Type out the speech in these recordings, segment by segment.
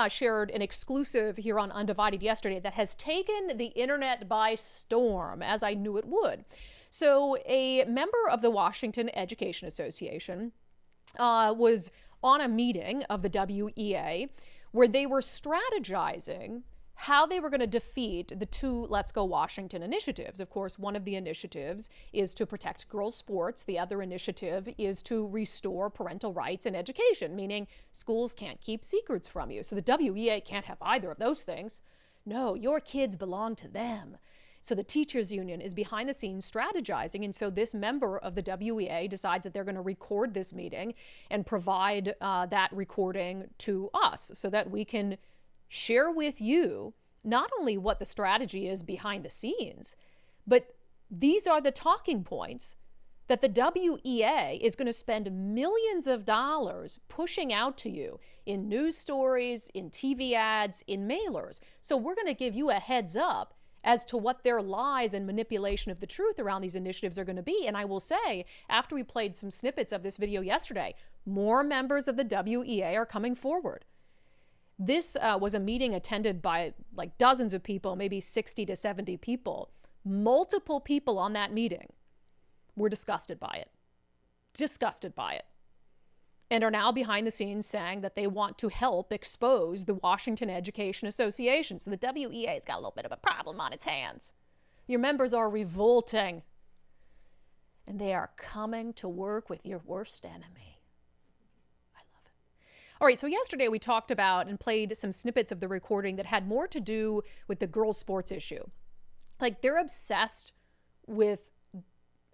shared an exclusive here on Undivided yesterday that has taken the internet by storm, as I knew it would. So a member of the Washington Education Association was on a meeting of the WEA where they were strategizing how they were going to defeat the two Let's Go Washington initiatives. Of course, one of the initiatives is to protect girls' sports. The other initiative is to restore parental rights in education, meaning schools can't keep secrets from you. So the WEA can't have either of those things. No, your kids belong to them. So the teachers union is behind the scenes strategizing. And so this member of the WEA decides that they're going to record this meeting and provide that recording to us so that we can share with you not only what the strategy is behind the scenes, but these are the talking points that the WEA is going to spend millions of dollars pushing out to you in news stories, in TV ads, in mailers. So we're going to give you a heads up as to what their lies and manipulation of the truth around these initiatives are going to be. And I will say, after we played some snippets of this video yesterday, more members of the WEA are coming forward. This was a meeting attended by like dozens of people, maybe 60 to 70 people. Multiple people on that meeting were disgusted by it, and are now behind the scenes saying that they want to help expose the Washington Education Association. So the WEA's got a little bit of a problem on its hands. Your members are revolting, and they are coming to work with your worst enemy. All right, so yesterday we talked about and played some snippets of the recording that had more to do with the girls' sports issue. Like, they're obsessed with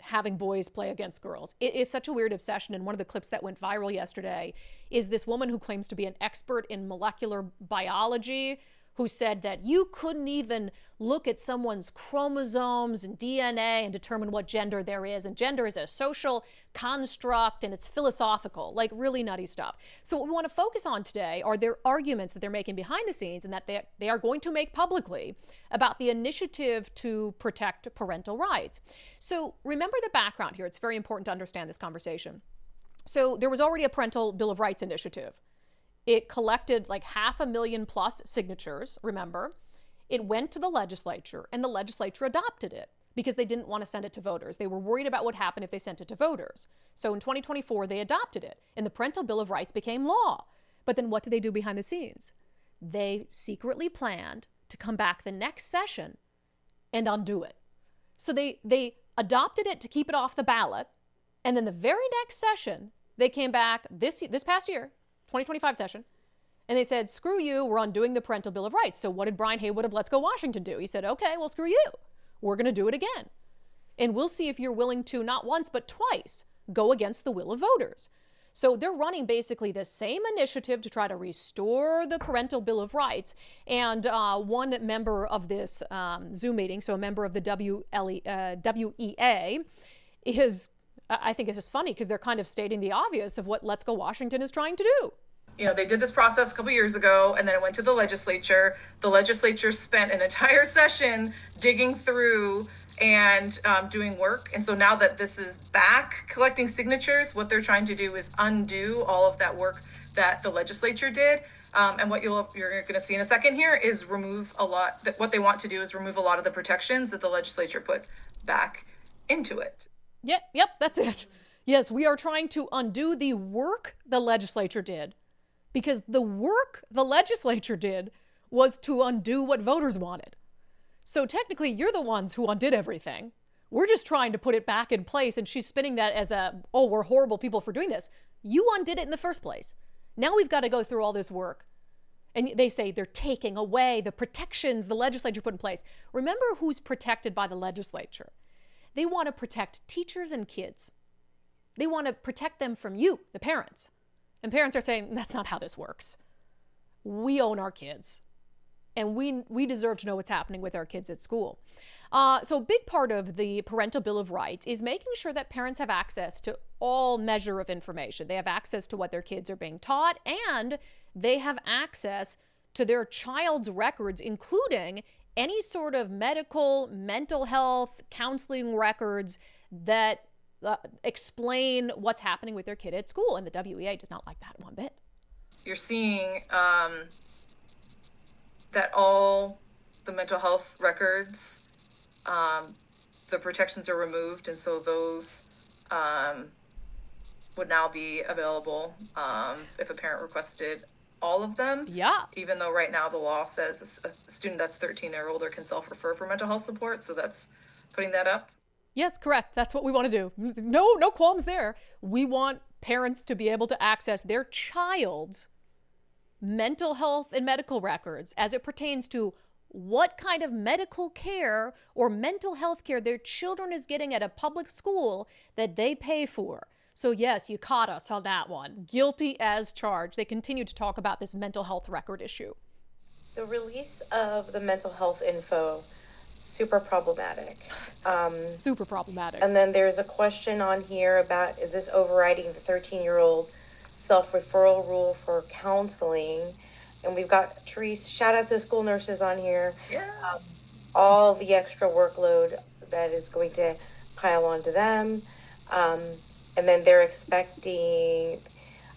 having boys play against girls. It is such a weird obsession. And one of the clips that went viral yesterday is this woman who claims to be an expert in molecular biology, who said that you couldn't even look at someone's chromosomes and DNA and determine what gender there is. And gender is a social construct and it's philosophical, like really nutty stuff. So what we want to focus on today are their arguments that they're making behind the scenes and that they are going to make publicly about the initiative to protect parental rights. So remember the background here. It's very important to understand this conversation. So there was already a Parental Bill of Rights initiative. It collected like 500,000 plus signatures, remember. It went to the legislature, and the legislature adopted it because they didn't want to send it to voters. They were worried about what happened if they sent it to voters. So in 2024, they adopted it, and the Parental Bill of Rights became law. But then what did they do behind the scenes? They secretly planned to come back the next session and undo it. So they adopted it to keep it off the ballot, and then the very next session, they came back this past year, 2025 session, and they said, screw you, we're undoing the Parental Bill of Rights. So what did Brian Haywood of Let's Go Washington do? He said, okay, well, screw you. We're going to do it again. And we'll see if you're willing to, not once, but twice, go against the will of voters. So they're running basically the same initiative to try to restore the Parental Bill of Rights. And one member of this Zoom meeting, so a member of the WEA, is, I think it's just funny because they're kind of stating the obvious of what Let's Go Washington is trying to do. You know, they did this process a couple years ago, and then it went to the legislature. The legislature spent an entire session digging through and doing work. And so now that this is back collecting signatures, what they're trying to do is undo all of that work that the legislature did. And what you're going to see in a second here is what they want to do is remove a lot of the protections that the legislature put back into it. Yep, that's it. Yes, we are trying to undo the work the legislature did, because the work the legislature did was to undo what voters wanted. So technically, you're the ones who undid everything. We're just trying to put it back in place, and she's spinning that as we're horrible people for doing this. You undid it in the first place. Now we've got to go through all this work. And they say they're taking away the protections the legislature put in place. Remember who's protected by the legislature. They want to protect teachers and kids. They want to protect them from you, the parents. And parents are saying, that's not how this works. We own our kids. And we deserve to know what's happening with our kids at school. So a big part of the Parental Bill of Rights is making sure that parents have access to all measure of information. They have access to what their kids are being taught, and they have access to their child's records, including any sort of medical, mental health, counseling records that explain what's happening with their kid at school. And the WEA does not like that one bit. You're seeing that all the mental health records, the protections are removed, and so those would now be available if a parent requested all of them. Yeah. Even though right now the law says a student that's 13 or older can self-refer for mental health support, so that's putting that up. Yes, correct. That's what we want to do. No qualms there. We want parents to be able to access their child's mental health and medical records as it pertains to what kind of medical care or mental health care their children is getting at a public school that they pay for. So yes, you caught us on that one. Guilty as charged. They continue to talk about this mental health record issue. The release of the mental health info, super problematic. Super problematic. And then there's a question on here about, is this overriding the 13-year-old self-referral rule for counseling? And we've got Therese, shout out to the school nurses on here. Yeah. All the extra workload that is going to pile onto them. And then they're expecting,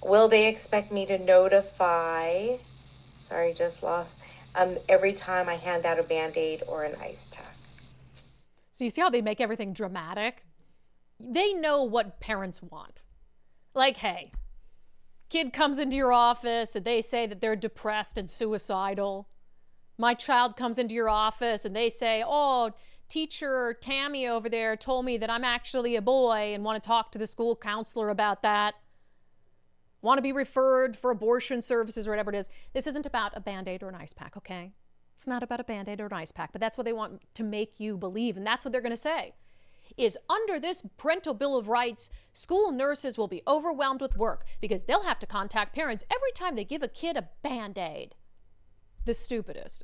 will they expect me to notify, sorry, just lost, every time I hand out a Band-Aid or an ice pack? So you see how they make everything dramatic? They know what parents want. Like, hey, kid comes into your office and they say that they're depressed and suicidal. My child comes into your office and they say, oh, teacher Tammy over there told me that I'm actually a boy and want to talk to the school counselor about that. Want to be referred for abortion services or whatever it is. This isn't about a Band-Aid or an ice pack, okay? It's not about a Band-Aid or an ice pack, but that's what they want to make you believe, and that's what they're going to say. Is under this Parental Bill of Rights, school nurses will be overwhelmed with work because they'll have to contact parents every time they give a kid a Band-Aid. The stupidest.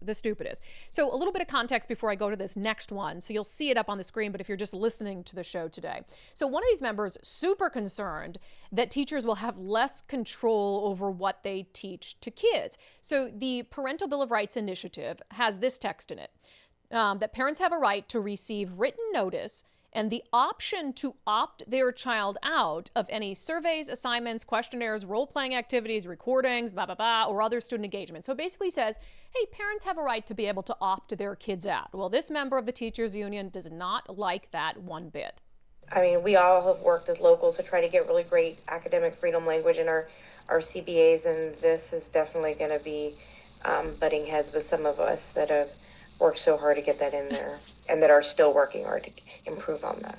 So a little bit of context before I go to this next one. So you'll see it up on the screen, but if you're just listening to the show today. So one of these members, super concerned that teachers will have less control over what they teach to kids. So the Parental Bill of Rights initiative has this text in it, that parents have a right to receive written notice and the option to opt their child out of any surveys, assignments, questionnaires, role-playing activities, recordings, blah, blah, blah, or other student engagement. So it basically says, hey, parents have a right to be able to opt their kids out. Well, this member of the teachers union does not like that one bit. I mean, we all have worked as locals to try to get really great academic freedom language in our CBAs, and this is definitely going to be butting heads with some of us that have worked so hard to get that in there and that are still working hard to improve on that.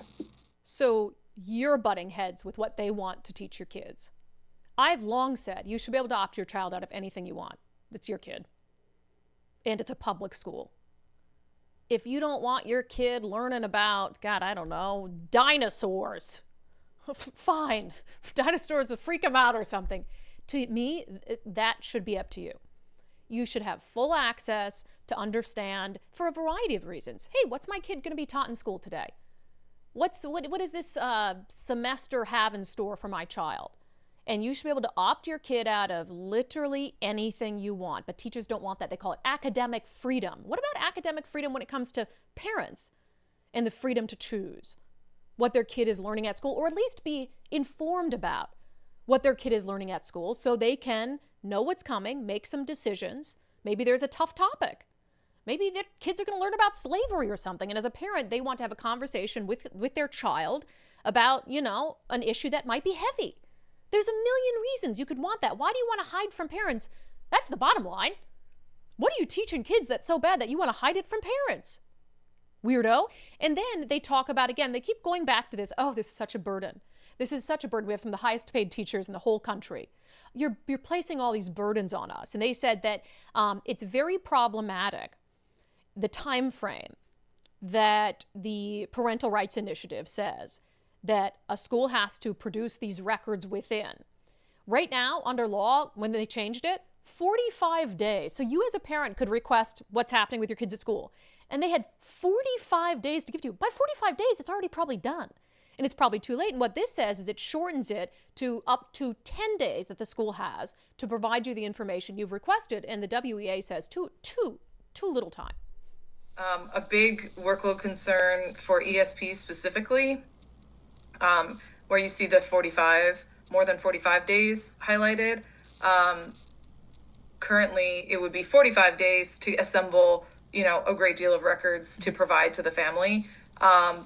So you're butting heads with what they want to teach your kids. I've long said you should be able to opt your child out of anything you want. It's your kid. And it's a public school. If you don't want your kid learning about, God, I don't know, dinosaurs, fine. Dinosaurs will freak them out or something. To me, that should be up to you. You should have full access to understand for a variety of reasons. Hey, what's my kid going to be taught in school today? What does this semester have in store for my child? And you should be able to opt your kid out of literally anything you want. But teachers don't want that. They call it academic freedom. What about academic freedom when it comes to parents and the freedom to choose what their kid is learning at school, or at least be informed about what their kid is learning at school so they can know what's coming, make some decisions. Maybe there's a tough topic. Maybe their kids are going to learn about slavery or something. And as a parent, they want to have a conversation with their child about, an issue that might be heavy. There's a million reasons you could want that. Why do you want to hide from parents? That's the bottom line. What are you teaching kids that's so bad that you want to hide it from parents? Weirdo. And then they talk about, again, they keep going back to this, oh, this is such a burden. This is such a burden. We have some of the highest paid teachers in the whole country. You're placing all these burdens on us. And they said that it's very problematic, the time frame that the Parental Rights Initiative says that a school has to produce these records within. Right now, under law, when they changed it, 45 days. So you as a parent could request what's happening with your kids at school. And they had 45 days to give to you. By 45 days, it's already probably done. And it's probably too late. And what this says is it shortens it to up to 10 days that the school has to provide you the information you've requested. And the WEA says too little time. A big workload concern for ESP specifically, where you see the more than 45 days highlighted. Currently, it would be 45 days to assemble, a great deal of records to provide to the family.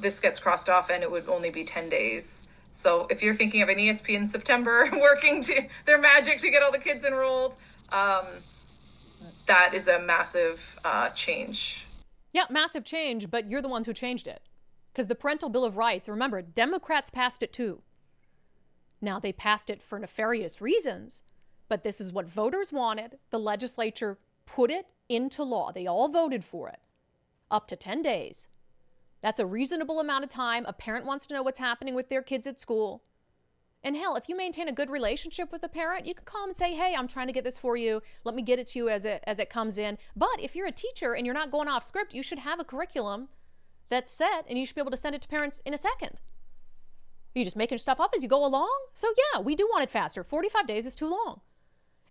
This gets crossed off and it would only be 10 days. So if you're thinking of an ESP in September working to their magic to get all the kids enrolled, that is a massive change. Yeah, massive change, but you're the ones who changed it. Because the Parental Bill of Rights, remember, Democrats passed it too. Now, they passed it for nefarious reasons, but this is what voters wanted. The legislature put it into law. They all voted for it. Up to 10 days. That's a reasonable amount of time. A parent wants to know what's happening with their kids at school. And hell, if you maintain a good relationship with a parent, you can call them and say, hey, I'm trying to get this for you. Let me get it to you as it comes in. But if you're a teacher and you're not going off script, you should have a curriculum that's set and you should be able to send it to parents in a second. You're just making stuff up as you go along? So yeah, we do want it faster. 45 days is too long.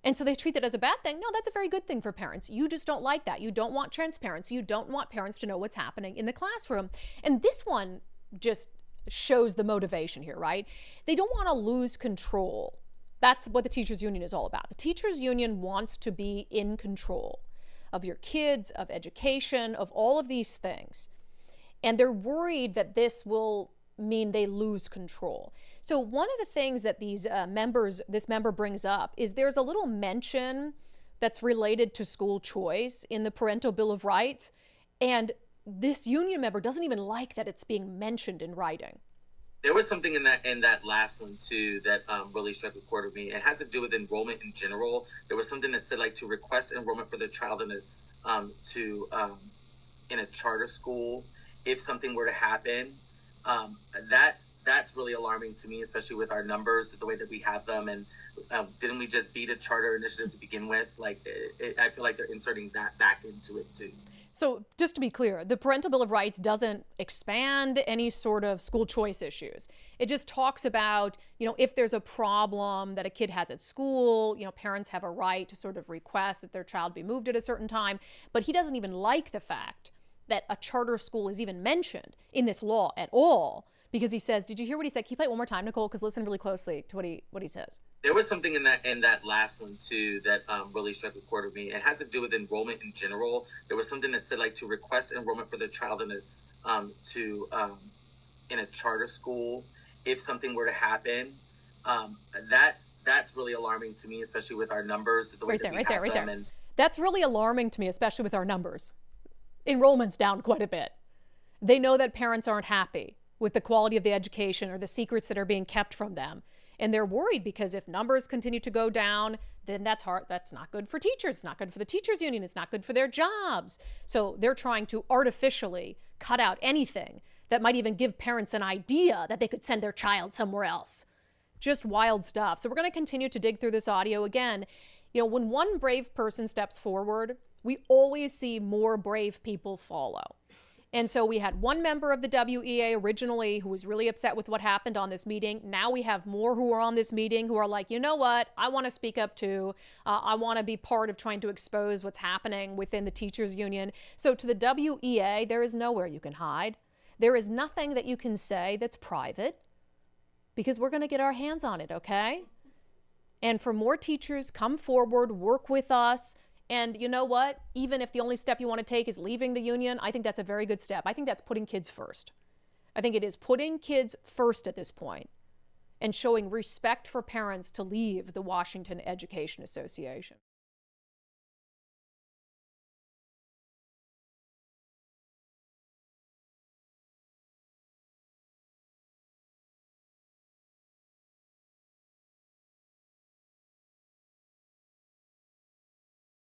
And so they treat that as a bad thing. No, that's a very good thing for parents. You just don't like that. You don't want transparency. You don't want parents to know what's happening in the classroom. And this one just shows the motivation here, right? They don't want to lose control. That's what the teachers union is all about. The teachers union wants to be in control of your kids, of education, of all of these things. And they're worried that this will mean they lose control. So one of the things that this member brings up is there's a little mention that's related to school choice in the Parental Bill of Rights. And this union member doesn't even like that it's being mentioned in writing. There was something in that last one too that really struck a chord with me. It has to do with enrollment in general. There was something that said like to request enrollment for their child in a charter school if something were to happen. That's really alarming to me, especially with our numbers, the way that we have them. And didn't we just beat a charter initiative to begin with? Like, I feel like they're inserting that back into it too. So just to be clear, the Parental Bill of Rights doesn't expand any sort of school choice issues. It just talks about, if there's a problem that a kid has at school, parents have a right to sort of request that their child be moved at a certain time. But he doesn't even like the fact that a charter school is even mentioned in this law at all. Because he says, did you hear what he said? Can you play it one more time, Nicole? Because listen really closely to what he says. There was something in that last one too that really struck a chord with me. It has to do with enrollment in general. There was something that said like to request enrollment for their child in a charter school if something were to happen. That's really alarming to me, especially with our numbers. The way that we have them. And that's really alarming to me, especially with our numbers. Enrollment's down quite a bit. They know that parents aren't happy with the quality of the education or the secrets that are being kept from them. And they're worried because if numbers continue to go down, then that's not good for teachers. It's not good for the teachers union. It's not good for their jobs. So they're trying to artificially cut out anything that might even give parents an idea that they could send their child somewhere else. Just wild stuff. So we're going to continue to dig through this audio. Again, when one brave person steps forward, we always see more brave people follow. And so we had one member of the WEA originally who was really upset with what happened on this meeting. Now we have more who are on this meeting who are like, you know what? I want to speak up too. I want to be part of trying to expose what's happening within the teachers union. So to the WEA, there is nowhere you can hide. There is nothing that you can say that's private because we're going to get our hands on it, okay? And for more teachers, come forward, work with us. And you know what? Even if the only step you want to take is leaving the union, I think that's a very good step. I think that's putting kids first. I think it is putting kids first at this point and showing respect for parents to leave the Washington Education Association.